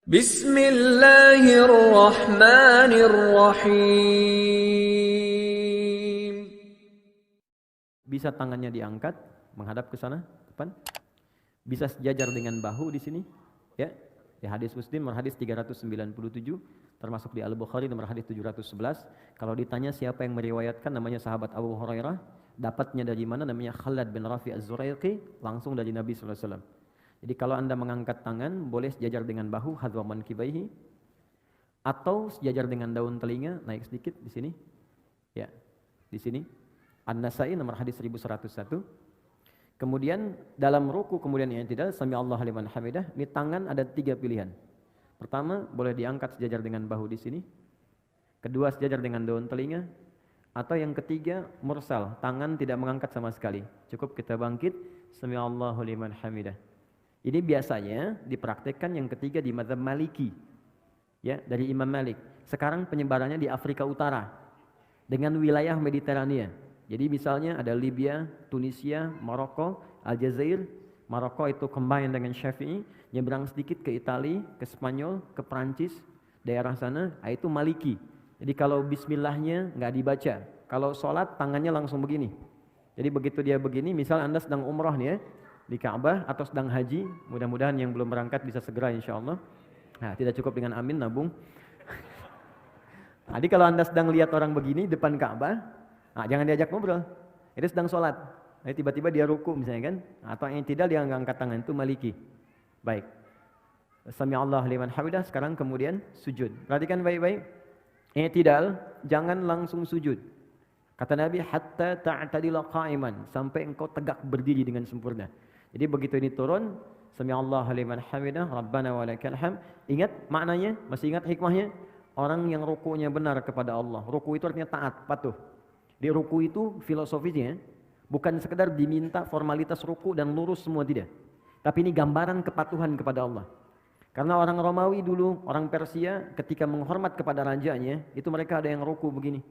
Bismillahirrahmanirrahim. Bisa tangannya diangkat menghadap ke sana, depan. Bisa sejajar dengan bahu di sini, ya. Di hadis Muslim nomor hadis 397, termasuk di Al-Bukhari nomor hadis 711. Kalau ditanya siapa yang meriwayatkan, namanya sahabat Abu Hurairah. Dapatnya dari mana? Namanya Khalad bin Rafi Az-Zuraiqi, langsung dari Nabi sallallahu alaihi wasallam. Jadi kalau Anda mengangkat tangan, boleh sejajar dengan bahu, hadwa mankibaihi, atau sejajar dengan daun telinga, naik sedikit di sini. Ya, di sini. An-Nasai nomor hadis 1101. Kemudian dalam ruku kemudian i'tidal, sami Allahu liman hamidah, ini tangan ada 3 pilihan. Pertama, boleh diangkat sejajar dengan bahu di sini. Kedua, sejajar dengan daun telinga. Atau yang ketiga, mursal, tangan tidak mengangkat sama sekali. Cukup kita bangkit, sami Allahu liman hamidah. Ini biasanya dipraktekkan yang ketiga di mazhab Maliki. Ya, dari Imam Malik. Sekarang penyebarannya di Afrika Utara dengan wilayah Mediterania. Jadi misalnya ada Libya, Tunisia, Maroko, Aljazair. Maroko itu combine dengan Syafi'i, nyebrang sedikit ke Italia, ke Spanyol, ke Prancis, daerah sana, itu Maliki. Jadi kalau bismillahnya nggak dibaca, kalau sholat tangannya langsung begini. Jadi begitu dia begini, misal Anda sedang umrah nih ya, di Ka'bah atau sedang haji, mudah-mudahan yang belum berangkat bisa segera insya Allah. Nah, tidak cukup dengan amin, nabung. Jadi kalau Anda sedang lihat orang begini depan Ka'bah, nah, jangan diajak ngobrol. Itu sedang sholat. Nah, tiba-tiba dia ruku misalnya kan, atau yang tidak dia angkat tangan, itu Maliki. Baik. Sami Allah liman hamidah. Sekarang kemudian sujud. Perhatikan baik-baik. I'tidal, jangan langsung sujud. Kata Nabi, hatta ta'tadila qa'iman, sampai engkau tegak berdiri dengan sempurna. Jadi begitu ini turun, sami Allah liman hamidah, rabbana walakal hamd. Ingat maknanya? Masih ingat hikmahnya? Orang yang rukunya benar kepada Allah. Ruku itu artinya taat, patuh. Di ruku itu filosofinya bukan sekedar diminta formalitas ruku dan lurus semua, tidak. Tapi ini gambaran kepatuhan kepada Allah. Karena orang Romawi dulu, orang Persia ketika menghormat kepada rajanya, itu mereka ada yang ruku begini.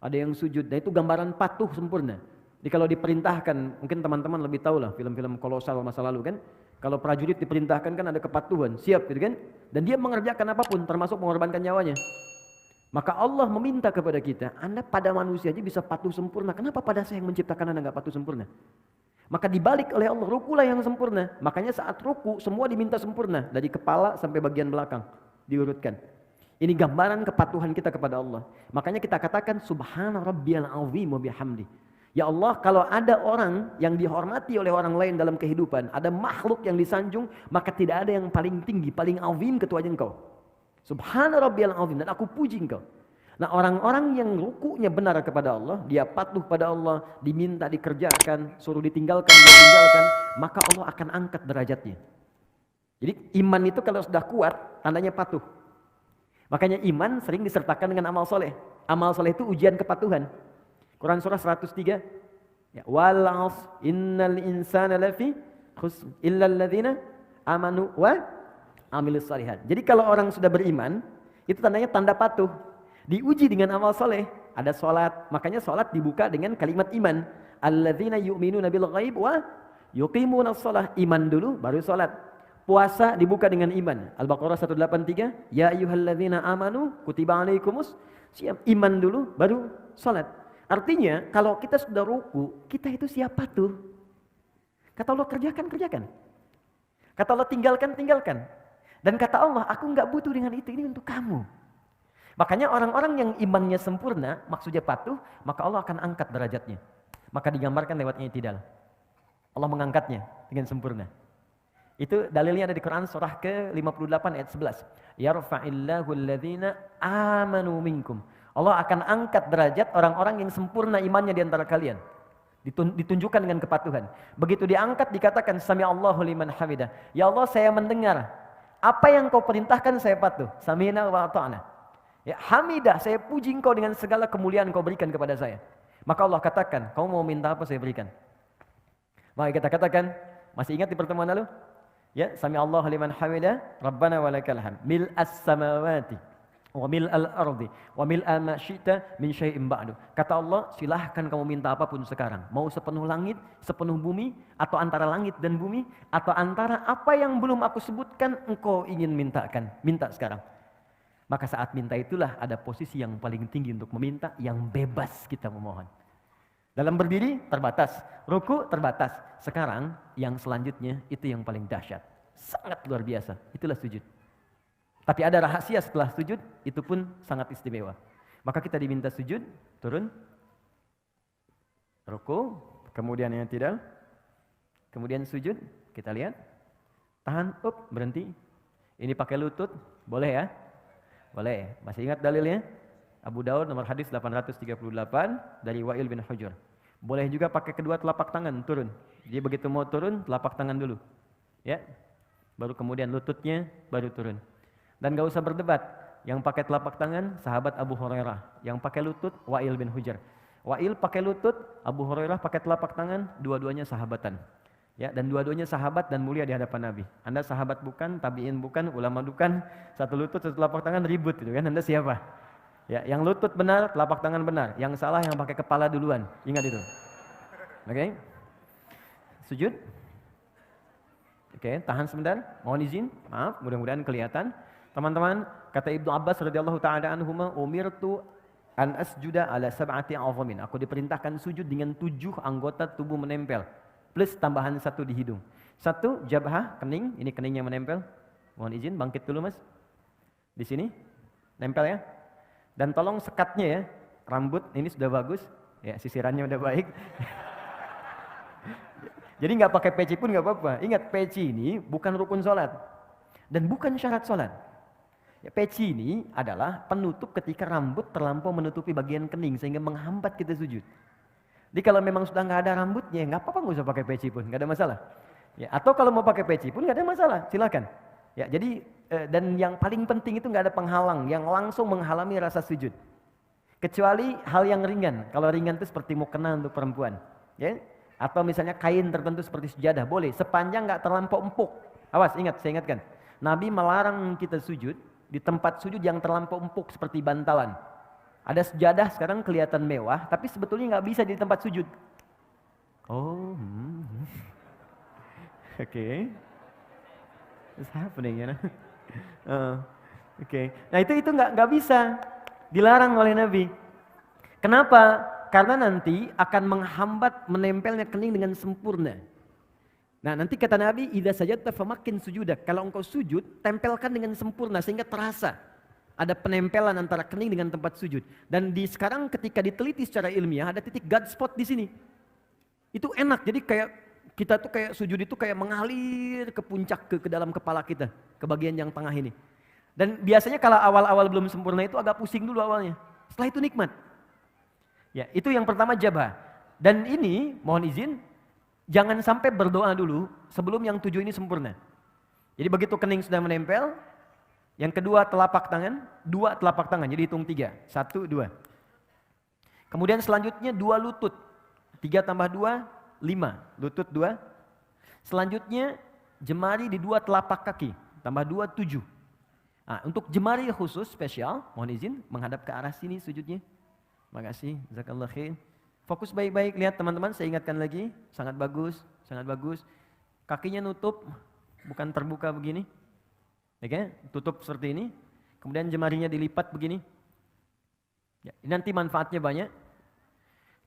Ada yang sujud, dan itu gambaran patuh sempurna. Jadi kalau diperintahkan, mungkin teman-teman lebih tahu lah film-film kolosal masa lalu kan. Kalau prajurit diperintahkan kan ada kepatuhan, siap gitu kan. Dan dia mengerjakan apapun, termasuk mengorbankan nyawanya. Maka Allah meminta kepada kita, Anda pada manusia aja bisa patuh sempurna. Kenapa pada saya yang menciptakan Anda nggak patuh sempurna? Maka dibalik oleh Allah, rukulah yang sempurna. Makanya saat ruku semua diminta sempurna, dari kepala sampai bagian belakang diurutkan. Ini gambaran kepatuhan kita kepada Allah. Makanya kita katakan subhana rabbiyal azim wa bihamdi. Ya Allah, kalau ada orang yang dihormati oleh orang lain dalam kehidupan, ada makhluk yang disanjung, maka tidak ada yang paling tinggi, paling azim kecuali Engkau. Subhana rabbiyal azim, dan aku puji Engkau. Nah, orang-orang yang rukunya benar kepada Allah, dia patuh pada Allah, diminta dikerjakan, suruh ditinggalkan, dia tinggalkan, maka Allah akan angkat derajatnya. Jadi iman itu kalau sudah kuat, tandanya patuh. Makanya iman sering disertakan dengan amal soleh. Amal soleh itu ujian kepatuhan. Quran surah 103. Ya, wal 'asr innal insana lafi khusr illal ladzina amanu wa amilus shalihat. Jadi kalau orang sudah beriman, itu tandanya tanda patuh. Diuji dengan amal soleh, ada sholat, makanya sholat dibuka dengan kalimat iman. Alladzina yu'minuna bil ghaib wa yuqimuna shalah. Iman dulu, baru sholat. Puasa dibuka dengan iman. Al-Baqarah 183, ya ayyuhalladzina amanu kutiba alaikumus siyam. Iman dulu, baru sholat. Artinya, kalau kita sudah ruku, kita itu siap patuh. Kata Allah kerjakan, kerjakan. Kata Allah tinggalkan, tinggalkan. Dan kata Allah, aku enggak butuh dengan itu, ini untuk kamu. Makanya orang-orang yang imannya sempurna, maksudnya patuh, maka Allah akan angkat derajatnya. Maka digambarkan lewat i'tidal. Allah mengangkatnya dengan sempurna. Itu dalilnya ada di Quran surah ke-58 ayat 11. Yarfa'illahu alladhina amanu minkum. Allah akan angkat derajat orang-orang yang sempurna imannya di antara kalian. Ditunjukkan dengan kepatuhan. Begitu diangkat dikatakan sami Allahu liman hamidah. Ya Allah, saya mendengar apa yang kau perintahkan, saya patuh. Sami'na wa ata'na. Ya, hamidah, saya puji engkau dengan segala kemuliaan kau berikan kepada saya. Maka Allah katakan, kau mau minta apa saya berikan. Maka kita katakan, masih ingat di pertemuan lalu? Ya, sami Allahu liman hamidah, rabbana walakal hamd. Mil'as samawati wa mil'al ardi wa mil'a ma syi'ta min syai'in ba'du. Kata Allah, silahkan kamu minta apapun sekarang. Mau sepenuh langit, sepenuh bumi, atau antara langit dan bumi, atau antara apa yang belum aku sebutkan engkau ingin mintakan. Minta sekarang. Maka saat minta itulah ada posisi yang paling tinggi untuk meminta, yang bebas kita memohon. Dalam berdiri terbatas, ruku terbatas. Sekarang yang selanjutnya itu yang paling dahsyat. Sangat luar biasa. Itulah sujud. Tapi ada rahasia setelah sujud, itu pun sangat istimewa. Maka kita diminta sujud, turun, ruku, kemudian yang tidak, kemudian sujud, kita lihat, tahan, up, berhenti. Ini pakai lutut, boleh ya? Boleh. Masih ingat dalilnya? Abu Daud nomor hadis 838 dari Wa'il bin Hujur. Boleh juga pakai kedua telapak tangan, turun. Jadi begitu mau turun, telapak tangan dulu. Ya, baru kemudian lututnya, baru turun. Dan gak usah berdebat, yang pakai telapak tangan sahabat Abu Hurairah, yang pakai lutut Wa'il bin Hujr. Wa'il pakai lutut, Abu Hurairah pakai telapak tangan, dua-duanya sahabatan. Ya, dan dua-duanya sahabat dan mulia di hadapan Nabi. Anda sahabat bukan, tabi'in bukan, ulama bukan, satu lutut satu telapak tangan ribut gitu kan. Anda siapa? Ya, yang lutut benar, telapak tangan benar. Yang salah yang pakai kepala duluan. Ingat itu. Oke. Sujud. Oke, tahan sebentar. Mohon izin. Maaf, mudah-mudahan kelihatan. Teman-teman, kata Ibnu Abbas radhiyallahu taala anhuma, umirtu an asjuda ala sab'ati azamin. Aku diperintahkan sujud dengan 7 anggota tubuh menempel, plus tambahan 1 di hidung. 1 jabhah, kening, ini keningnya menempel. Mohon izin bangkit dulu Mas. Di sini nempel ya. Dan tolong sekatnya ya. Rambut ini sudah bagus, ya sisirannya udah baik. Jadi nggak pakai peci pun nggak apa-apa. Ingat, peci ini bukan rukun sholat dan bukan syarat sholat. Ya, peci ini adalah penutup ketika rambut terlampau menutupi bagian kening sehingga menghambat kita sujud. Jadi kalau memang sudah nggak ada rambutnya, nggak apa-apa, nggak usah pakai peci pun, nggak ada masalah. Ya, atau kalau mau pakai peci pun nggak ada masalah, silakan. Ya, jadi dan yang paling penting itu nggak ada penghalang yang langsung menghalangi rasa sujud. Kecuali hal yang ringan. Kalau ringan itu seperti mukena untuk perempuan, ya. Atau misalnya kain tertentu seperti sejadah, boleh sepanjang nggak terlampau empuk. Awas, ingat, saya ingatkan. Nabi melarang kita sujud di tempat sujud yang terlampau empuk seperti bantalan. Ada sejadah sekarang kelihatan mewah, tapi sebetulnya nggak bisa di tempat sujud. Oh, okay. What's happening, you know? Okay. Nah itu nggak bisa, dilarang oleh Nabi. Kenapa? Karena nanti akan menghambat menempelnya kening dengan sempurna. Nah nanti kata Nabi, idza sajadta famakin sujudak. Kalau engkau sujud, tempelkan dengan sempurna sehingga terasa ada penempelan antara kening dengan tempat sujud. Dan sekarang ketika diteliti secara ilmiah ada titik God spot di sini. Itu enak. Jadi kayak kita tuh kayak sujud itu kayak mengalir ke puncak ke dalam kepala kita, ke bagian yang tengah ini. Dan biasanya kalau awal-awal belum sempurna itu agak pusing dulu awalnya. Setelah itu nikmat. Ya, itu yang pertama jabah. Dan ini mohon izin, jangan sampai berdoa dulu sebelum yang 7 ini sempurna. Jadi begitu kening sudah menempel, yang kedua telapak tangan, 2 telapak tangan, jadi hitung 3, 1, 2. Kemudian selanjutnya 2 lutut, 3 tambah 2, 5, lutut 2. Selanjutnya jemari di 2 telapak kaki, tambah 2, 7. Nah, untuk jemari khusus spesial, mohon izin menghadap ke arah sini sujudnya. Makasih, jazakallah khair. Fokus baik-baik, lihat teman-teman, saya ingatkan lagi, sangat bagus, sangat bagus. Kakinya nutup, bukan terbuka begini. Oke, tutup seperti ini. Kemudian jemarinya dilipat begini. Ya, nanti manfaatnya banyak.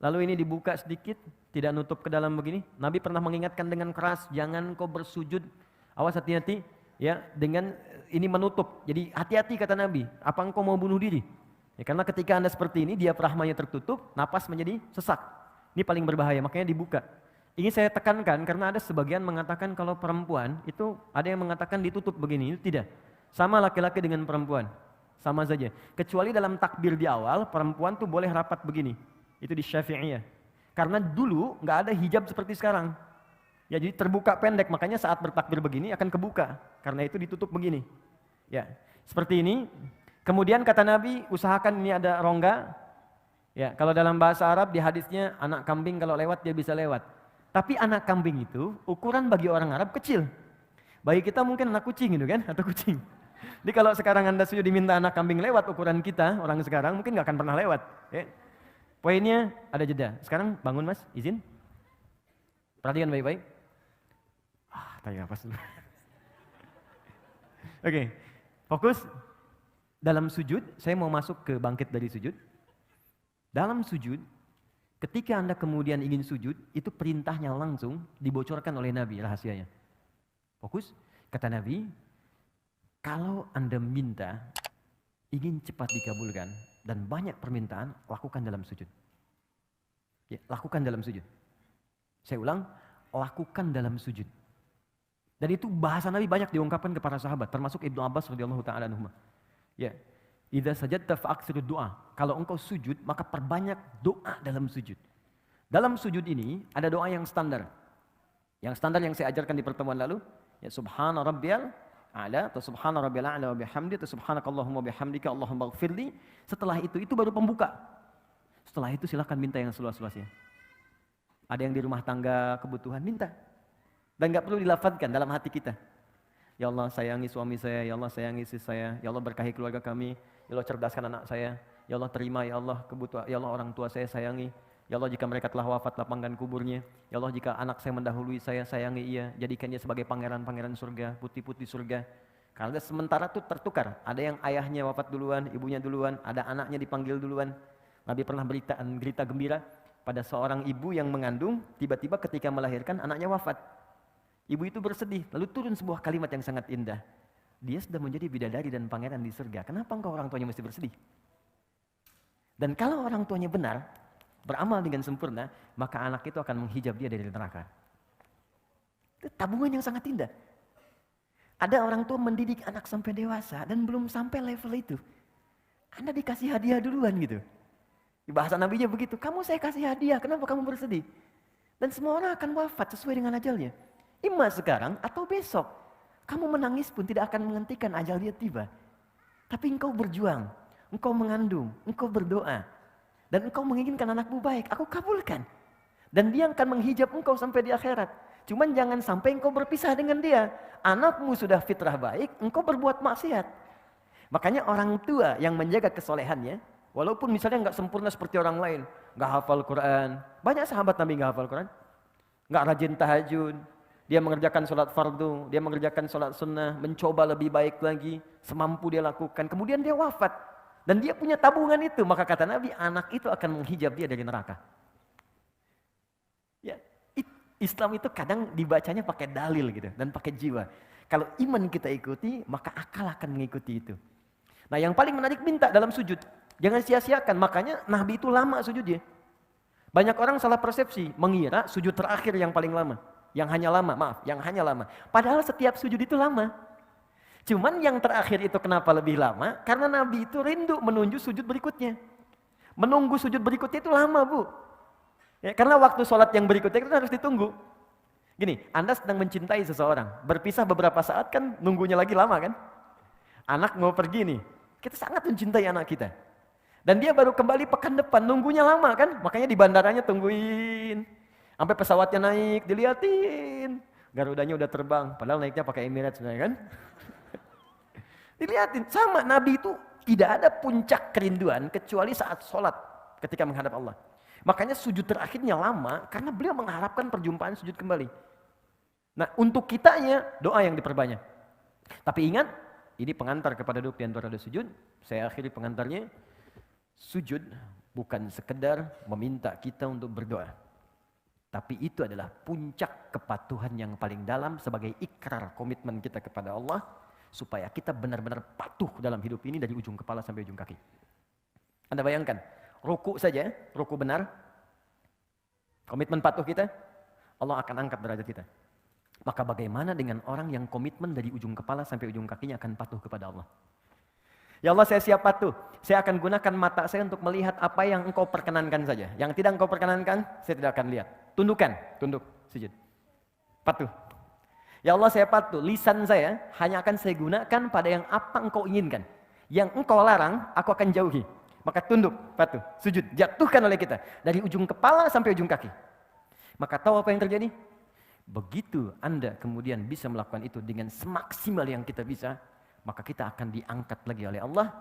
Lalu ini dibuka sedikit, tidak nutup ke dalam begini. Nabi pernah mengingatkan dengan keras, jangan kau bersujud, awas hati-hati, ya, dengan ini menutup. Jadi hati-hati kata Nabi, apa engkau mau bunuh diri? Ya, karena ketika Anda seperti ini, diafragmanya tertutup, napas menjadi sesak. Ini paling berbahaya, makanya dibuka. Ini saya tekankan karena ada sebagian mengatakan kalau perempuan itu ada yang mengatakan ditutup begini, itu tidak. Sama laki-laki dengan perempuan, sama saja. Kecuali dalam takbir di awal, perempuan tuh boleh rapat begini. Itu di Syafi'iyah. Karena dulu nggak ada hijab seperti sekarang. Ya jadi terbuka pendek, makanya saat bertakbir begini akan kebuka. Karena itu ditutup begini. Ya, seperti ini. Kemudian kata Nabi, usahakan ini ada rongga. Ya, kalau dalam bahasa Arab di hadisnya anak kambing kalau lewat dia bisa lewat. Tapi anak kambing itu ukuran bagi orang Arab kecil. Bagi kita mungkin anak kucing gitu kan, atau kucing. Jadi kalau sekarang Anda sujud diminta anak kambing lewat ukuran kita, orang sekarang mungkin nggak akan pernah lewat. Ya. Poinnya ada jeda. Sekarang bangun Mas, izin. Perhatikan baik-baik. Tarik nafas dulu. Oke, fokus. Dalam sujud, saya mau masuk ke bangkit dari sujud. Dalam sujud, ketika Anda kemudian ingin sujud, itu perintahnya langsung dibocorkan oleh Nabi rahasianya. Fokus, kata Nabi, kalau Anda minta, ingin cepat dikabulkan, dan banyak permintaan, lakukan dalam sujud. Ya, lakukan dalam sujud. Saya ulang, lakukan dalam sujud. Dan itu bahasa Nabi banyak diungkapkan kepada sahabat, termasuk Ibnu Abbas radhiyallahu taala anhuma. Ya, idza sajadta fa'aksirud doa. Kalau engkau sujud, maka perbanyak doa dalam sujud. Dalam sujud ini ada doa yang standar. Yang standar yang saya ajarkan di pertemuan lalu, ya subhana rabbiyal a'la atau subhana rabbiyal a'la wa bihamdi atau subhanakallahumma bihamdika Allahumma ighfirli. Setelah itu baru pembuka. Setelah itu silakan minta yang seluas-luasnya. Ada yang di rumah tangga kebutuhan, minta. Dan enggak perlu dilafadzkan dalam hati kita. Ya Allah sayangi suami saya, ya Allah sayangi istri saya, ya Allah berkahi keluarga kami, ya Allah cerdaskan anak saya, ya Allah terima ya Allah kebutuhan, ya Allah orang tua saya sayangi, ya Allah jika mereka telah wafat lapangkan kuburnya, ya Allah jika anak saya mendahului saya sayangi ia, jadikannya sebagai pangeran-pangeran surga, putih-putih surga. Karena sementara itu tertukar, ada yang ayahnya wafat duluan, ibunya duluan, ada anaknya dipanggil duluan. Nabi pernah berita gembira pada seorang ibu yang mengandung, tiba-tiba ketika melahirkan anaknya wafat. Ibu itu bersedih, lalu turun sebuah kalimat yang sangat indah. Dia sudah menjadi bidadari dan pangeran di surga. Kenapa engkau orang tuanya mesti bersedih? Dan kalau orang tuanya benar, beramal dengan sempurna, maka anak itu akan menghijab dia dari neraka. Itu tabungan yang sangat indah. Ada orang tua mendidik anak sampai dewasa dan belum sampai level itu. Anda dikasih hadiah duluan gitu. Di bahasa Nabinya begitu, kamu saya kasih hadiah, kenapa kamu bersedih? Dan semua orang akan wafat sesuai dengan ajalnya. Ima sekarang atau besok. Kamu menangis pun tidak akan menghentikan ajal dia tiba. Tapi engkau berjuang, engkau mengandung, engkau berdoa. Dan engkau menginginkan anakmu baik, aku kabulkan. Dan dia akan menghijab engkau sampai di akhirat. Cuman jangan sampai engkau berpisah dengan dia. Anakmu sudah fitrah baik, engkau berbuat maksiat. Makanya orang tua yang menjaga kesolehannya, walaupun misalnya nggak sempurna seperti orang lain, nggak hafal Quran. Banyak sahabat Nabi nggak hafal Quran, nggak rajin tahajud. Dia mengerjakan sholat fardu, dia mengerjakan sholat sunnah, mencoba lebih baik lagi, semampu dia lakukan. Kemudian dia wafat. Dan dia punya tabungan itu. Maka kata Nabi, anak itu akan menghijab dia dari neraka. Ya, Islam itu kadang dibacanya pakai dalil gitu dan pakai jiwa. Kalau iman kita ikuti, maka akal akan mengikuti itu. Nah yang paling menarik minta dalam sujud. Jangan sia-siakan, makanya Nabi itu lama sujudnya. Banyak orang salah persepsi, mengira sujud terakhir yang paling lama. Yang hanya lama. Padahal setiap sujud itu lama. Cuman yang terakhir itu kenapa lebih lama? Karena Nabi itu rindu menuju sujud berikutnya. Menunggu sujud berikutnya itu lama, Bu. Ya, karena waktu sholat yang berikutnya itu harus ditunggu. Gini, Anda sedang mencintai seseorang. Berpisah beberapa saat kan nunggunya lagi lama kan? Anak mau pergi nih. Kita sangat mencintai anak kita. Dan dia baru kembali pekan depan, nunggunya lama kan? Makanya di bandaranya tungguin. Sampai pesawatnya naik, diliatin. Garudanya udah terbang, padahal naiknya pakai Emirates sebenarnya kan. Diliatin, sama Nabi itu tidak ada puncak kerinduan kecuali saat sholat ketika menghadap Allah. Makanya sujud terakhirnya lama karena beliau mengharapkan perjumpaan sujud kembali. Nah untuk kitanya doa yang diperbanyak. Tapi ingat, ini pengantar kepada duduk di antara sujud. Saya akhiri pengantarnya. Sujud bukan sekedar meminta kita untuk berdoa. Tapi itu adalah puncak kepatuhan yang paling dalam sebagai ikrar komitmen kita kepada Allah. Supaya kita benar-benar patuh dalam hidup ini dari ujung kepala sampai ujung kaki. Anda bayangkan, ruku saja, ruku benar. Komitmen patuh kita, Allah akan angkat derajat kita. Maka bagaimana dengan orang yang komitmen dari ujung kepala sampai ujung kakinya akan patuh kepada Allah. Ya Allah saya siap patuh, saya akan gunakan mata saya untuk melihat apa yang engkau perkenankan saja. Yang tidak engkau perkenankan, saya tidak akan lihat. Tundukkan, tunduk, sujud. Patuh. Ya Allah saya patuh, lisan saya hanya akan saya gunakan pada yang apa engkau inginkan. Yang engkau larang, aku akan jauhi. Maka tunduk, patuh, sujud, jatuhkan oleh kita. Dari ujung kepala sampai ujung kaki. Maka tahu apa yang terjadi? Begitu Anda kemudian bisa melakukan itu dengan semaksimal yang kita bisa, maka kita akan diangkat lagi oleh Allah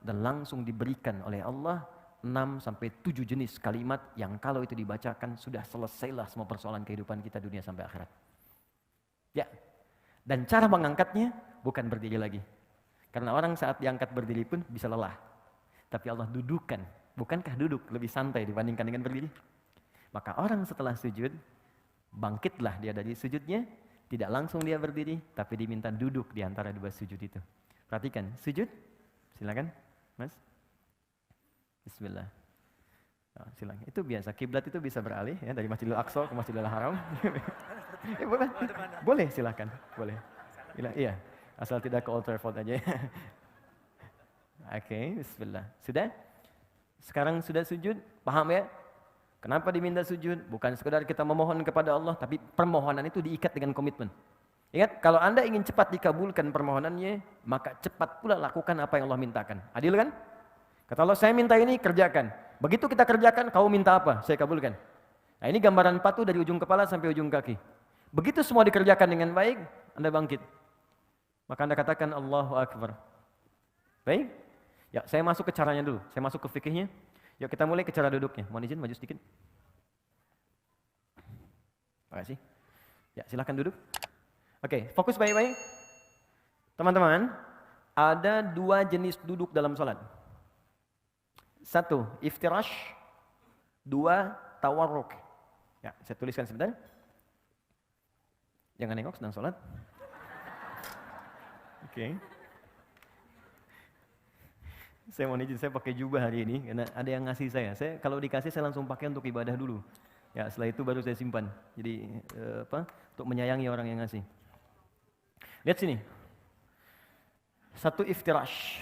dan langsung diberikan oleh Allah 6-7 jenis kalimat yang kalau itu dibacakan sudah selesailah semua persoalan kehidupan kita dunia sampai akhirat. Ya. Dan cara mengangkatnya bukan berdiri lagi. Karena orang saat diangkat berdiri pun bisa lelah. Tapi Allah dudukkan. Bukankah duduk lebih santai dibandingkan dengan berdiri? Maka orang setelah sujud, bangkitlah dia dari sujudnya, tidak langsung dia berdiri, tapi diminta duduk di antara dua sujud itu. Perhatikan, sujud, silakan, Mas. Bismillah. Oh, silakan. Itu biasa, kiblat itu bisa beralih ya dari Masjidil Aqsa ke Masjidil Haram. Boleh, boleh silakan, boleh. Iya, asal tidak ke Old Trafford aja. Oke, Bismillah. Sudah? Sekarang sudah sujud, paham ya? Kenapa diminta sujud? Bukan sekedar kita memohon kepada Allah, tapi permohonan itu diikat dengan komitmen. Ingat, kalau Anda ingin cepat dikabulkan permohonannya, maka cepat pula lakukan apa yang Allah mintakan. Adil kan? Kata Allah, saya minta ini, kerjakan. Begitu kita kerjakan, kamu minta apa? Saya kabulkan. Nah, ini gambaran patuh dari ujung kepala sampai ujung kaki. Begitu semua dikerjakan dengan baik, Anda bangkit. Maka Anda katakan Allahu Akbar. Baik? Ya, saya masuk ke caranya dulu. Saya masuk ke fikihnya. Yuk kita mulai ke cara duduknya. Mohon izin maju sedikit. Terima kasih. Ya, silakan duduk. Oke, fokus baik-baik. Teman-teman, ada dua jenis duduk dalam salat. Satu, iftirash. Dua, tawarruk. Ya, saya tuliskan sebentar. Jangan nengok sedang sholat. Oke. Saya mau izin, saya pakai jubah hari ini karena ada yang ngasih saya. Saya kalau dikasih saya langsung pakai untuk ibadah dulu. Ya, setelah itu baru saya simpan. Jadi untuk menyayangi orang yang ngasih. Lihat sini. Satu iftirash.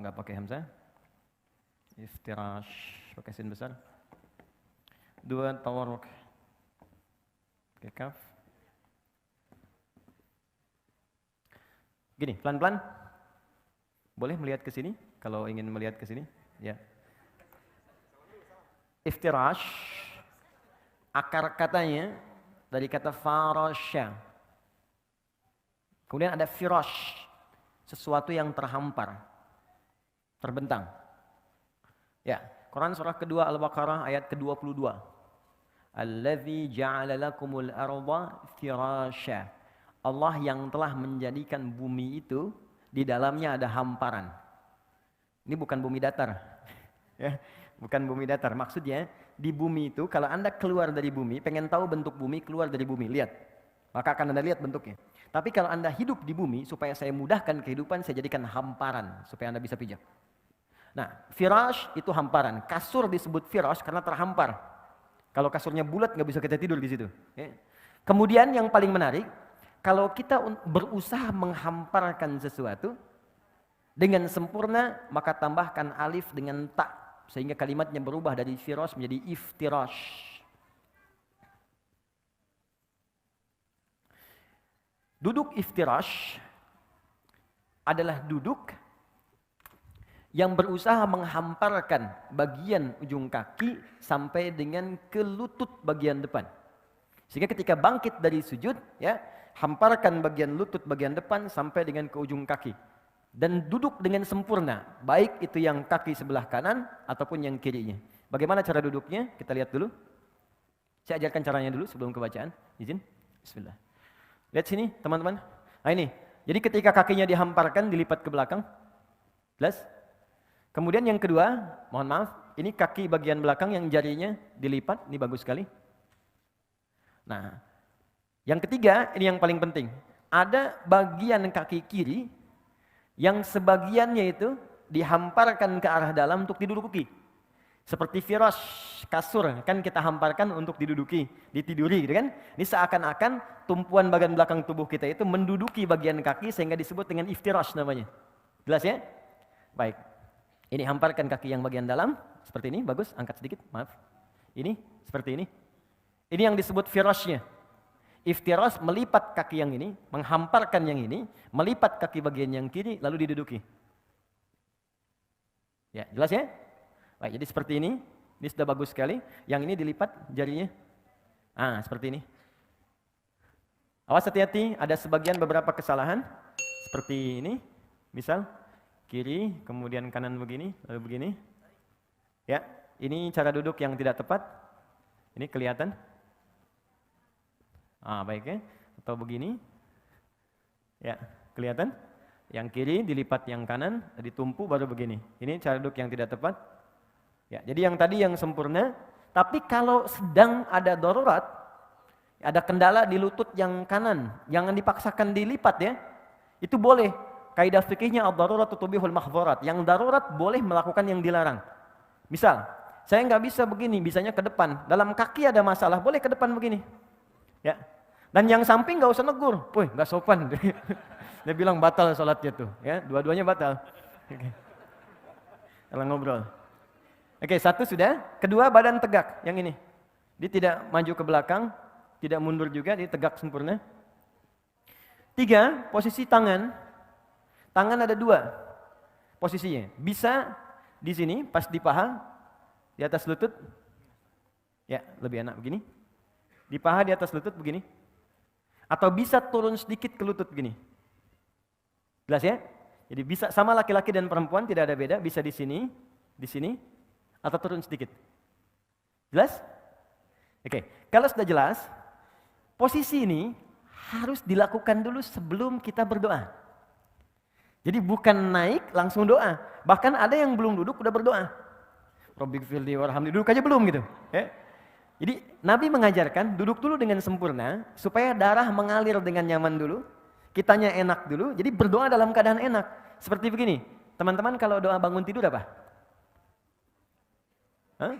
Enggak pakai hamzah. Iftirash pakai sin besar. Dua, tawarruk. Pakai kaf. Gini, pelan-pelan. Boleh melihat ke sini kalau ingin melihat ke sini, ya. Iftirash akar katanya dari kata farasya. Kemudian ada firash, sesuatu yang terhampar, terbentang. Ya, Quran surah kedua Al-Baqarah ayat ke-22. Allazi ja'ala lakumul arda firasya. Allah yang telah menjadikan bumi itu di dalamnya ada hamparan. Ini bukan bumi datar. Ya, bukan bumi datar. Maksudnya di bumi itu kalau Anda keluar dari bumi, pengen tahu bentuk bumi, keluar dari bumi, lihat. Maka akan Anda lihat bentuknya. Tapi kalau Anda hidup di bumi, supaya saya mudahkan kehidupan, saya jadikan hamparan supaya Anda bisa pijak. Nah, firash itu hamparan. Kasur disebut firash karena terhampar. Kalau kasurnya bulat nggak bisa kita tidur di situ. Ya. Kemudian yang paling menarik, kalau kita berusaha menghamparkan sesuatu dengan sempurna, maka tambahkan alif dengan ta sehingga kalimatnya berubah dari firash menjadi iftirash. Duduk iftirash adalah duduk yang berusaha menghamparkan bagian ujung kaki sampai dengan ke lutut bagian depan. Sehingga ketika bangkit dari sujud, ya, hamparkan bagian lutut bagian depan sampai dengan ke ujung kaki. Dan duduk dengan sempurna, baik itu yang kaki sebelah kanan ataupun yang kirinya. Bagaimana cara duduknya? Kita lihat dulu. Saya ajarkan caranya dulu sebelum kebacaan. Izin. Bismillah. Lihat sini teman-teman. Nah ini, jadi ketika kakinya dihamparkan, dilipat ke belakang. Jelas? Kemudian yang kedua, mohon maaf, ini kaki bagian belakang yang jarinya dilipat, ini bagus sekali. Nah, yang ketiga, ini yang paling penting. Ada bagian kaki kiri yang sebagiannya itu dihamparkan ke arah dalam untuk diduduki. Seperti firash, kasur, kan kita hamparkan untuk diduduki, ditiduri gitu kan. Ini seakan-akan tumpuan bagian belakang tubuh kita itu menduduki bagian kaki sehingga disebut dengan iftirash namanya. Jelas ya? Baik. Ini hamparkan kaki yang bagian dalam, seperti ini, bagus, angkat sedikit, maaf. Ini, seperti ini. Ini yang disebut firashnya. Iftirash melipat kaki yang ini, menghamparkan yang ini, melipat kaki bagian yang kiri, lalu diduduki. Ya, jelas ya? Baik, jadi seperti ini sudah bagus sekali. Yang ini dilipat jarinya. Seperti ini. Awas hati-hati, ada sebagian beberapa kesalahan. seperti ini, misal kiri, kemudian kanan begini, lalu begini. Ya, ini cara duduk yang tidak tepat. Ini kelihatan? Baik ya. Atau begini. Ya, kelihatan? Yang kiri dilipat yang kanan, ditumpu baru begini. Ini cara duduk yang tidak tepat. Ya, jadi yang tadi yang sempurna. Tapi kalau sedang ada darurat, ada kendala di lutut yang kanan, jangan dipaksakan dilipat ya. Itu boleh. Kaidah fikihnya ad-darurat tubihul mahdzurat. Yang darurat boleh melakukan yang dilarang. Misal, saya nggak bisa begini, bisanya ke depan. Dalam kaki ada masalah, boleh ke depan begini. Ya. Dan yang samping nggak usah negur. Woi, nggak sopan. Dia bilang batal sholatnya tuh. Ya, dua-duanya batal. Oke. Kalau ngobrol. Oke, satu sudah. Kedua, badan tegak. Yang ini. Dia tidak maju ke belakang, tidak mundur juga, dia tegak sempurna. 3, posisi tangan. Tangan ada 2 posisinya. Bisa di sini, pas di paha, di atas lutut. Ya, lebih enak begini. Di paha, di atas lutut begini. Atau bisa turun sedikit ke lutut begini. Jelas ya? Jadi bisa sama laki-laki dan perempuan, tidak ada beda. Bisa di sini, atau turun sedikit. Jelas? Oke, kalau sudah jelas, posisi ini harus dilakukan dulu sebelum kita berdoa. Jadi bukan naik langsung doa. Bahkan ada yang belum duduk udah berdoa. Rabbighfirli warhamni, duduk aja belum gitu. Ya. Jadi Nabi mengajarkan duduk dulu dengan sempurna supaya darah mengalir dengan nyaman dulu, kitanya enak dulu. Jadi berdoa dalam keadaan enak. Seperti begini, teman-teman kalau doa bangun tidur apa? Hah?